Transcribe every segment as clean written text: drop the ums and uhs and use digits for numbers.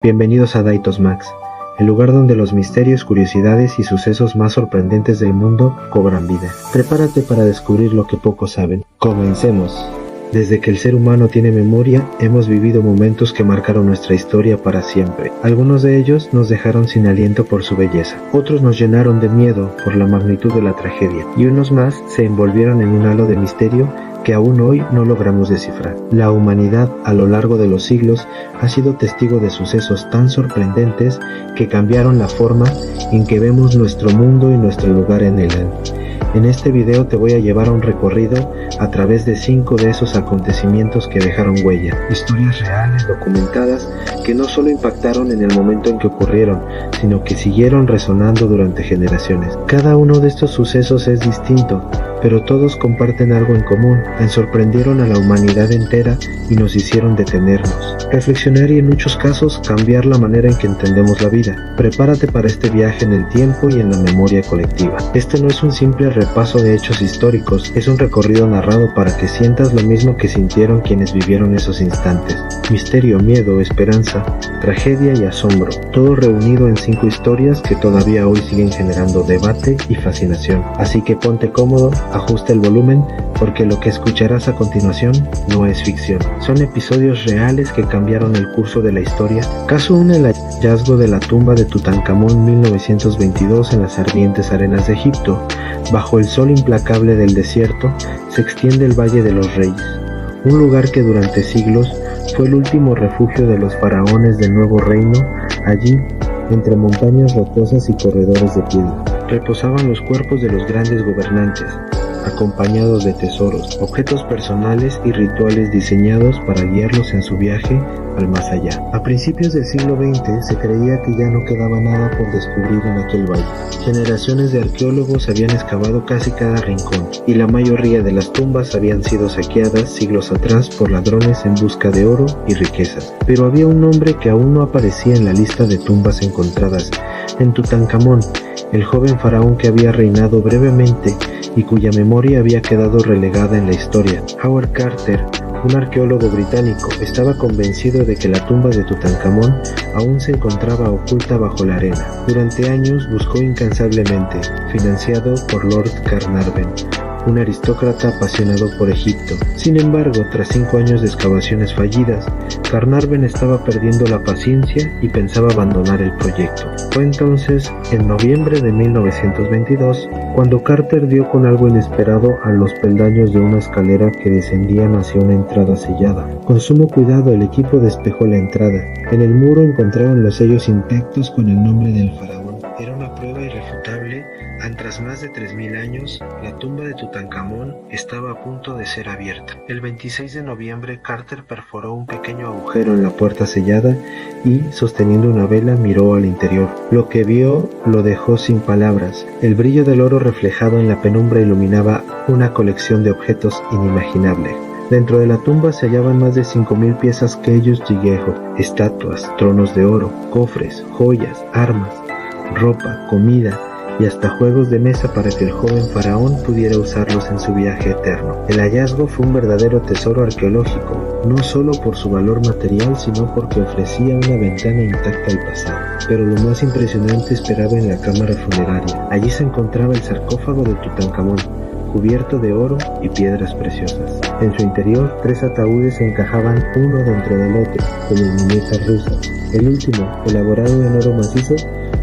Bienvenidos a Datos Max, el lugar donde los misterios, curiosidades y sucesos más sorprendentes del mundo cobran vida. Prepárate para descubrir lo que pocos saben. Comencemos. Desde que el ser humano tiene memoria, hemos vivido momentos que marcaron nuestra historia para siempre. Algunos de ellos nos dejaron sin aliento por su belleza, otros nos llenaron de miedo por la magnitud de la tragedia, y unos más se envolvieron en un halo de misterio que aún hoy no logramos descifrar. La humanidad, a lo largo de los siglos, ha sido testigo de sucesos tan sorprendentes que cambiaron la forma en que vemos nuestro mundo y nuestro lugar en él. En este video te voy a llevar a un recorrido a través de 5 de esos acontecimientos que dejaron huella. Historias reales, documentadas, que no solo impactaron en el momento en que ocurrieron, sino que siguieron resonando durante generaciones. Cada uno de estos sucesos es distinto, pero todos comparten algo en común: sorprendieron a la humanidad entera y nos hicieron detenernos, reflexionar y en muchos casos cambiar la manera en que entendemos la vida. Prepárate para este viaje en el tiempo y en la memoria colectiva. Este no es un simple repaso de hechos históricos, es un recorrido narrado para que sientas lo mismo que sintieron quienes vivieron esos instantes. Misterio, miedo, esperanza, tragedia y asombro, todo reunido en 5 historias que todavía hoy siguen generando debate y fascinación. Así que ponte cómodo, ajusta el volumen, porque lo que escucharás a continuación no es ficción. Son episodios reales que cambiaron el curso de la historia. Caso 1: el hallazgo de la tumba de Tutankamón 1922 en las ardientes arenas de Egipto. Bajo el sol implacable del desierto se extiende el Valle de los Reyes, un lugar que durante siglos fue el último refugio de los faraones del Nuevo Reino. Allí, entre montañas rocosas y corredores de piedra, reposaban los cuerpos de los grandes gobernantes, acompañados de tesoros, objetos personales y rituales diseñados para guiarlos en su viaje al más allá. A principios del siglo XX se creía que ya no quedaba nada por descubrir en aquel valle. Generaciones de arqueólogos habían excavado casi cada rincón, y la mayoría de las tumbas habían sido saqueadas siglos atrás por ladrones en busca de oro y riquezas. Pero había un nombre que aún no aparecía en la lista de tumbas encontradas: en Tutankamón, el joven faraón que había reinado brevemente y cuya memoria había quedado relegada en la historia. Howard Carter, un arqueólogo británico, estaba convencido de que la tumba de Tutankamón aún se encontraba oculta bajo la arena. Durante años buscó incansablemente, financiado por Lord Carnarvon, un aristócrata apasionado por Egipto. Sin embargo, tras 5 años de excavaciones fallidas, Carnarvon estaba perdiendo la paciencia y pensaba abandonar el proyecto. Fue entonces, en noviembre de 1922, cuando Carter dio con algo inesperado a los peldaños de una escalera que descendían hacia una entrada sellada. Con sumo cuidado, el equipo despejó la entrada. En el muro encontraron los sellos intactos con el nombre del faraón. Era una prueba irrefutable. Tras más de 3000 años, la tumba de Tutankamón estaba a punto de ser abierta. El 26 de noviembre, Carter perforó un pequeño agujero en la puerta sellada y, sosteniendo una vela, miró al interior. Lo que vio lo dejó sin palabras. El brillo del oro reflejado en la penumbra iluminaba una colección de objetos inimaginables. Dentro de la tumba se hallaban más de 5000 piezas keyus jiguejo, estatuas, tronos de oro, cofres, joyas, armas, ropa, comida y hasta juegos de mesa para que el joven faraón pudiera usarlos en su viaje eterno. El hallazgo fue un verdadero tesoro arqueológico, no solo por su valor material, sino porque ofrecía una ventana intacta al pasado. Pero lo más impresionante esperaba en la cámara funeraria. Allí se encontraba el sarcófago de Tutankamón, cubierto de oro y piedras preciosas. En su interior, 3 ataúdes se encajaban uno dentro del otro, como muñecas rusas. El último, elaborado en oro macizo,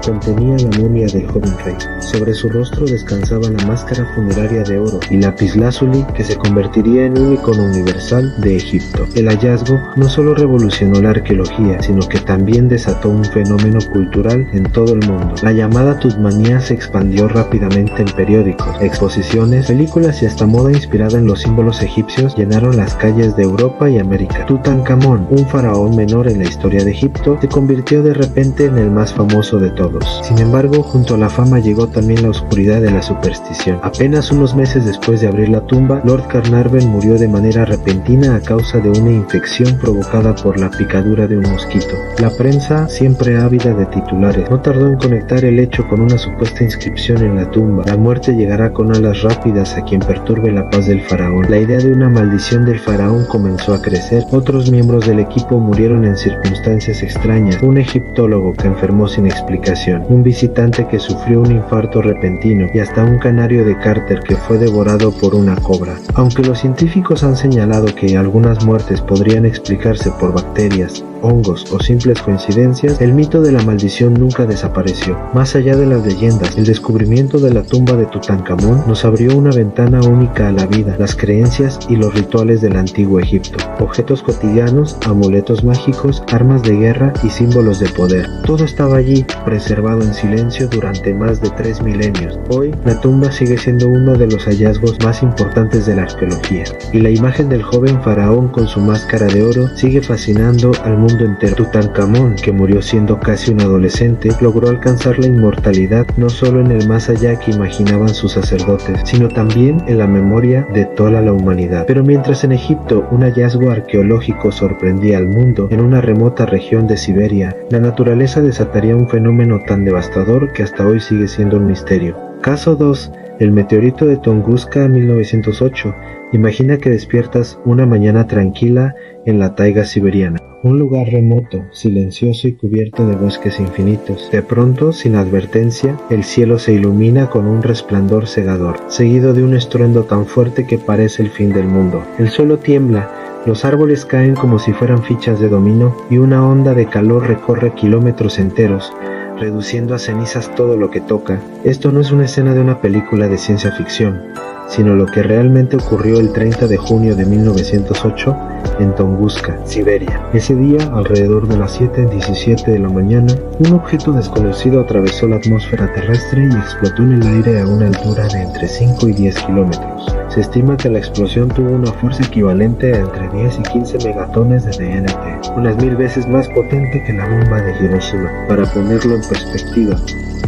contenía la momia del joven rey. Sobre su rostro descansaba la máscara funeraria de oro y lapislázuli que se convertiría en un icono universal de Egipto. El hallazgo no solo revolucionó la arqueología, sino que también desató un fenómeno cultural en todo el mundo. La llamada Tutmanía se expandió rápidamente en periódicos, exposiciones, películas y hasta moda inspirada en los símbolos egipcios llenaron las calles de Europa y América. Tutankamón, un faraón menor en la historia de Egipto, se convirtió de repente en el más famoso de todos. todos. Sin embargo, junto a la fama llegó también la oscuridad de la superstición. Apenas unos meses después de abrir la tumba, Lord Carnarvon murió de manera repentina a causa de una infección provocada por la picadura de un mosquito. La prensa, siempre ávida de titulares, no tardó en conectar el hecho con una supuesta inscripción en la tumba. La muerte llegará con alas rápidas a quien perturbe la paz del faraón. La idea de una maldición del faraón comenzó a crecer. Otros miembros del equipo murieron en circunstancias extrañas. Un egiptólogo que enfermó sin explicación, un visitante que sufrió un infarto repentino y hasta un canario de Carter que fue devorado por una cobra. Aunque los científicos han señalado que algunas muertes podrían explicarse por bacterias, hongos o simples coincidencias, el mito de la maldición nunca desapareció. Más allá de las leyendas, el descubrimiento de la tumba de Tutankamón nos abrió una ventana única a la vida, las creencias y los rituales del antiguo Egipto. Objetos cotidianos, amuletos mágicos, armas de guerra y símbolos de poder. Todo estaba allí, preservado en silencio durante más de 3 milenios. Hoy, la tumba sigue siendo uno de los hallazgos más importantes de la arqueología, y la imagen del joven faraón con su máscara de oro sigue fascinando al mundo entero. Tutankamón, que murió siendo casi un adolescente, logró alcanzar la inmortalidad no solo en el más allá que imaginaban sus sacerdotes, sino también en la memoria de toda la humanidad. Pero mientras en Egipto un hallazgo arqueológico sorprendía al mundo, en una remota región de Siberia, la naturaleza desataría un fenómeno tan devastador que hasta hoy sigue siendo un misterio. Caso 2. El meteorito de Tunguska 1908. Imagina que despiertas una mañana tranquila en la taiga siberiana. Un lugar remoto, silencioso y cubierto de bosques infinitos. De pronto, sin advertencia, el cielo se ilumina con un resplandor cegador, seguido de un estruendo tan fuerte que parece el fin del mundo. El suelo tiembla, los árboles caen como si fueran fichas de dominó y una onda de calor recorre kilómetros enteros, reduciendo a cenizas todo lo que toca. Esto no es una escena de una película de ciencia ficción, sino lo que realmente ocurrió el 30 de junio de 1908 en Tunguska, Siberia. Ese día, alrededor de las 7:17 de la mañana, un objeto desconocido atravesó la atmósfera terrestre y explotó en el aire a una altura de entre 5 y 10 kilómetros. Se estima que la explosión tuvo una fuerza equivalente a entre 10 y 15 megatones de TNT, unas 1000 veces más potente que la bomba de Hiroshima. Para ponerlo en perspectiva,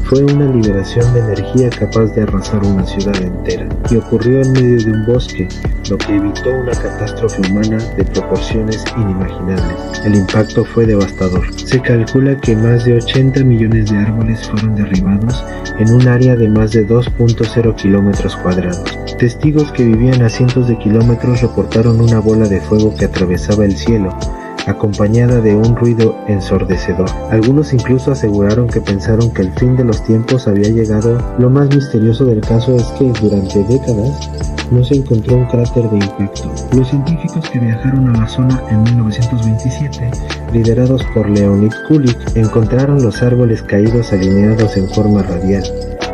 fue una liberación de energía capaz de arrasar una ciudad entera, y ocurrió en medio de un bosque, lo que evitó una catástrofe humana de proporciones inimaginables. El impacto fue devastador. Se calcula que más de 80 millones de árboles fueron derribados en un área de más de 2.0 kilómetros cuadrados. Testigos que vivían a cientos de kilómetros reportaron una bola de fuego que atravesaba el cielo, acompañada de un ruido ensordecedor. Algunos incluso aseguraron que pensaron que el fin de los tiempos había llegado. Lo más misterioso del caso es que durante décadas no se encontró un cráter de impacto. Los científicos que viajaron a la zona en 1927, liderados por Leonid Kulik, encontraron los árboles caídos alineados en forma radial,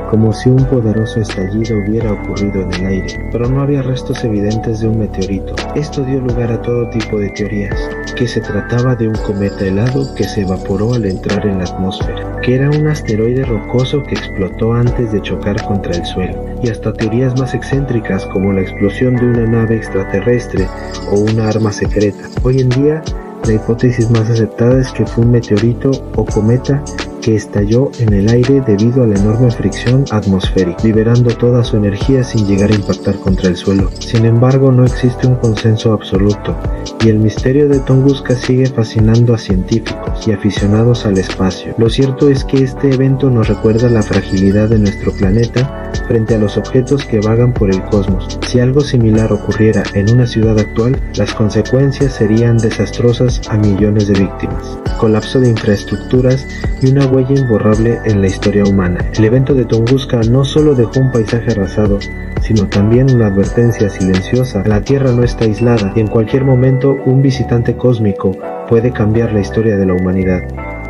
como si un poderoso estallido hubiera ocurrido en el aire, pero no había restos evidentes de un meteorito. Esto dio lugar a todo tipo de teorías, que se trataba de un cometa helado que se evaporó al entrar en la atmósfera, que era un asteroide rocoso que explotó antes de chocar contra el suelo, y hasta teorías más excéntricas como la explosión de una nave extraterrestre o una arma secreta. Hoy en día, la hipótesis más aceptada es que fue un meteorito o cometa que estalló en el aire debido a la enorme fricción atmosférica, liberando toda su energía sin llegar a impactar contra el suelo. Sin embargo, no existe un consenso absoluto, y el misterio de Tunguska sigue fascinando a científicos y aficionados al espacio. Lo cierto es que este evento nos recuerda la fragilidad de nuestro planeta frente a los objetos que vagan por el cosmos. Si algo similar ocurriera en una ciudad actual, las consecuencias serían desastrosas a millones de víctimas, colapso de infraestructuras y una huella imborrable en la historia humana. El evento de Tunguska no solo dejó un paisaje arrasado, sino también una advertencia silenciosa. La Tierra no está aislada y en cualquier momento un visitante cósmico puede cambiar la historia de la humanidad.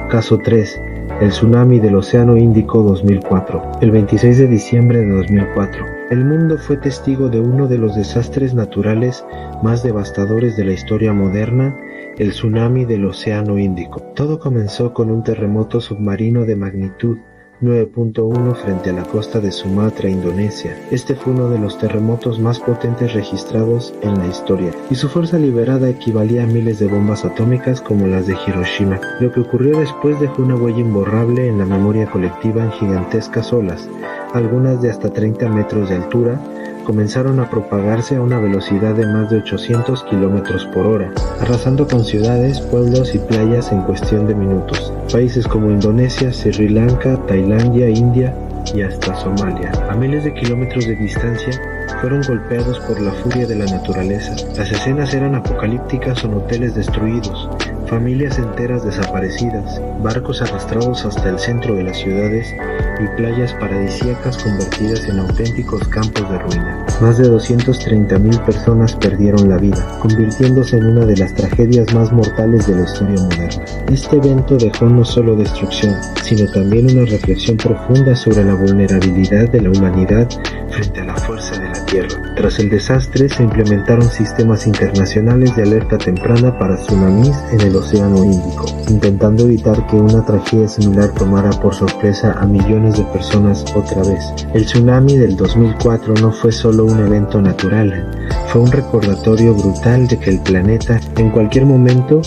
Caso 3. El tsunami del Océano Índico 2004. El 26 de diciembre de 2004, el mundo fue testigo de uno de los desastres naturales más devastadores de la historia moderna, el tsunami del Océano Índico. Todo comenzó con un terremoto submarino de magnitud 9.1 frente a la costa de Sumatra, Indonesia. Este fue uno de los terremotos más potentes registrados en la historia, y su fuerza liberada equivalía a miles de bombas atómicas como las de Hiroshima. Lo que ocurrió después dejó una huella imborrable en la memoria colectiva en gigantescas olas, algunas de hasta 30 metros de altura, comenzaron a propagarse a una velocidad de más de 800 kilómetros por hora, arrasando con ciudades, pueblos y playas en cuestión de minutos. Países como Indonesia, Sri Lanka, Tailandia, India y hasta Somalia, a miles de kilómetros de distancia, fueron golpeados por la furia de la naturaleza. Las escenas eran apocalípticas con hoteles destruidos, familias enteras desaparecidas, barcos arrastrados hasta el centro de las ciudades y playas paradisíacas convertidas en auténticos campos de ruina. Más de 230,000 personas perdieron la vida, convirtiéndose en una de las tragedias más mortales de la historia moderna. Este evento dejó no solo destrucción, sino también una reflexión profunda sobre la vulnerabilidad de la humanidad frente a la fuerza de la Tierra. Tras el desastre, se implementaron sistemas internacionales de alerta temprana para tsunamis en el Océano Índico, intentando evitar que una tragedia similar tomara por sorpresa a millones de personas otra vez. El tsunami del 2004 no fue solo un evento natural, fue un recordatorio brutal de que el planeta en cualquier momento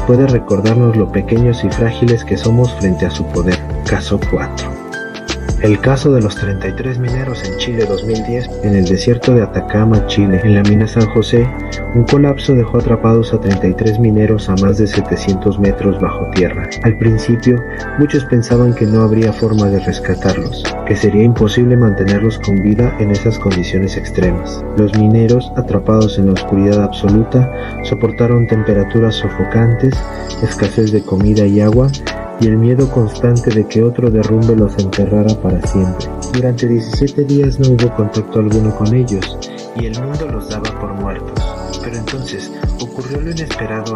puede recordarnos lo pequeños y frágiles que somos frente a su poder. Caso 4. El caso de los 33 mineros en Chile 2010. En el desierto de Atacama, Chile, en la mina San José, un colapso dejó atrapados a 33 mineros a más de 700 metros bajo tierra. Al principio, muchos pensaban que no habría forma de rescatarlos, que sería imposible mantenerlos con vida en esas condiciones extremas. Los mineros, atrapados en la oscuridad absoluta, soportaron temperaturas sofocantes, escasez de comida y agua, y el miedo constante de que otro derrumbe los enterrara para siempre. Durante 17 días no hubo contacto alguno con ellos, y el mundo los daba por muertos. Pero entonces ocurrió lo inesperado.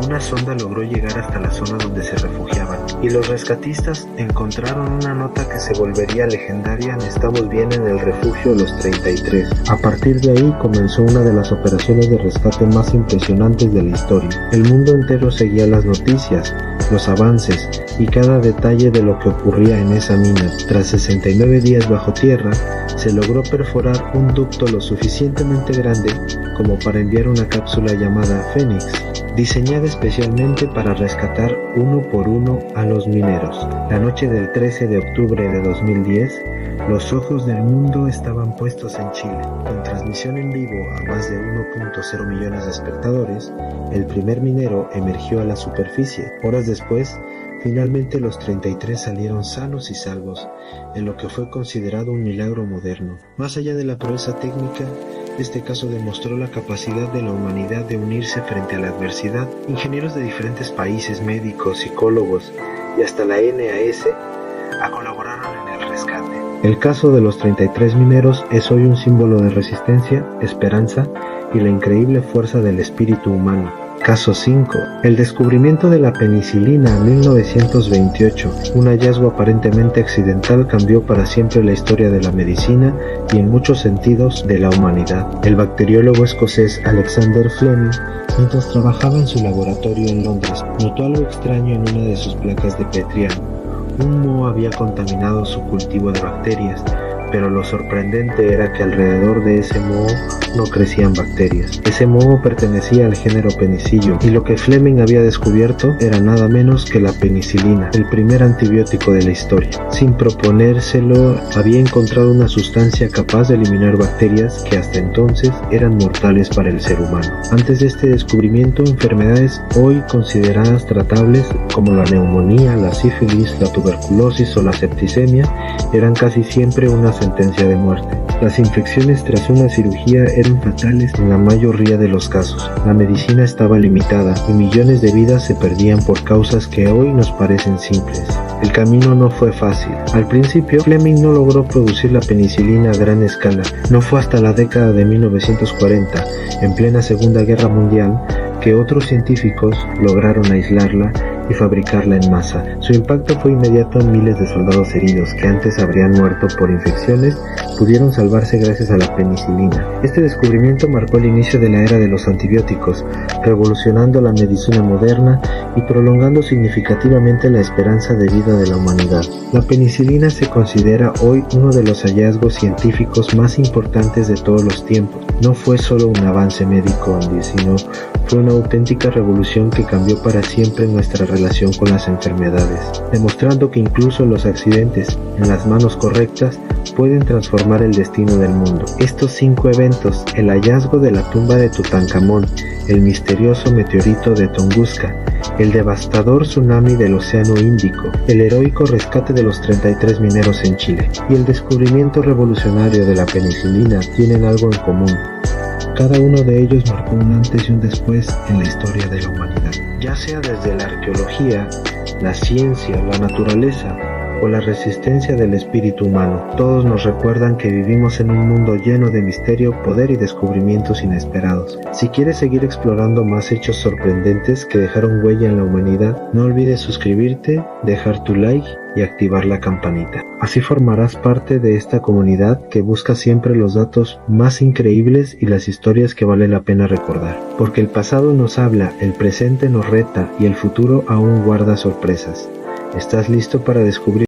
Una sonda logró llegar hasta la zona donde se refugiaban, y los rescatistas encontraron una nota que se volvería legendaria en Estamos bien en el refugio Los 33. A partir de ahí comenzó una de las operaciones de rescate más impresionantes de la historia. El mundo entero seguía las noticias, los avances y cada detalle de lo que ocurría en esa mina. Tras 69 días bajo tierra, se logró perforar un ducto lo suficientemente grande como para enviar una cápsula llamada Fénix, diseñada especialmente para rescatar uno por uno a los mineros. La noche del 13 de octubre de 2010, los ojos del mundo estaban puestos en Chile. Con transmisión en vivo a más de 1.0 millones de espectadores, el primer minero emergió a la superficie. Horas después, finalmente los 33 salieron sanos y salvos, en lo que fue considerado un milagro moderno. Más allá de la proeza técnica, este caso demostró la capacidad de la humanidad de unirse frente a la adversidad. Ingenieros de diferentes países, médicos, psicólogos y hasta la NAS colaboraron en el rescate. El caso de los 33 mineros es hoy un símbolo de resistencia, esperanza y la increíble fuerza del espíritu humano. Caso 5. El descubrimiento de la penicilina en 1928. Un hallazgo aparentemente accidental cambió para siempre la historia de la medicina y en muchos sentidos de la humanidad. El bacteriólogo escocés Alexander Fleming, mientras trabajaba en su laboratorio en Londres, notó algo extraño en una de sus placas de Petri. Un moho había contaminado su cultivo de bacterias, pero lo sorprendente era que alrededor de ese moho no crecían bacterias. Ese moho pertenecía al género Penicillium, y lo que Fleming había descubierto era nada menos que la penicilina, el primer antibiótico de la historia. Sin proponérselo, había encontrado una sustancia capaz de eliminar bacterias que hasta entonces eran mortales para el ser humano. Antes de este descubrimiento, enfermedades hoy consideradas tratables como la neumonía, la sífilis, la tuberculosis o la septicemia eran casi siempre una sentencia de muerte. Las infecciones tras una cirugía eran fatales en la mayoría de los casos. La medicina estaba limitada y millones de vidas se perdían por causas que hoy nos parecen simples. El camino no fue fácil. Al principio, Fleming no logró producir la penicilina a gran escala. No fue hasta la década de 1940, en plena Segunda Guerra Mundial, que otros científicos lograron aislarla y fabricarla en masa. Su impacto fue inmediato. Miles de soldados heridos que antes habrían muerto por infecciones pudieron salvarse gracias a la penicilina. Este descubrimiento marcó el inicio de la era de los antibióticos, revolucionando la medicina moderna y prolongando significativamente la esperanza de vida de la humanidad. La penicilina se considera hoy uno de los hallazgos científicos más importantes de todos los tiempos. No fue solo un avance médico, sino fue una auténtica revolución que cambió para siempre nuestra relación con las enfermedades, demostrando que incluso los accidentes en las manos correctas pueden transformar el destino del mundo. Estos 5 eventos, el hallazgo de la tumba de Tutankamón, el misterioso meteorito de Tunguska, el devastador tsunami del Océano Índico, el heroico rescate de los 33 mineros en Chile y el descubrimiento revolucionario de la penicilina tienen algo en común. Cada uno de ellos marcó un antes y un después en la historia de la humanidad. Ya sea desde la arqueología, la ciencia, la naturaleza o la resistencia del espíritu humano, todos nos recuerdan que vivimos en un mundo lleno de misterio, poder y descubrimientos inesperados. Si quieres seguir explorando más hechos sorprendentes que dejaron huella en la humanidad, no olvides suscribirte, dejar tu like y activar la campanita. Así formarás parte de esta comunidad que busca siempre los datos más increíbles y las historias que vale la pena recordar. Porque el pasado nos habla, el presente nos reta y el futuro aún guarda sorpresas. ¿Estás listo para descubrir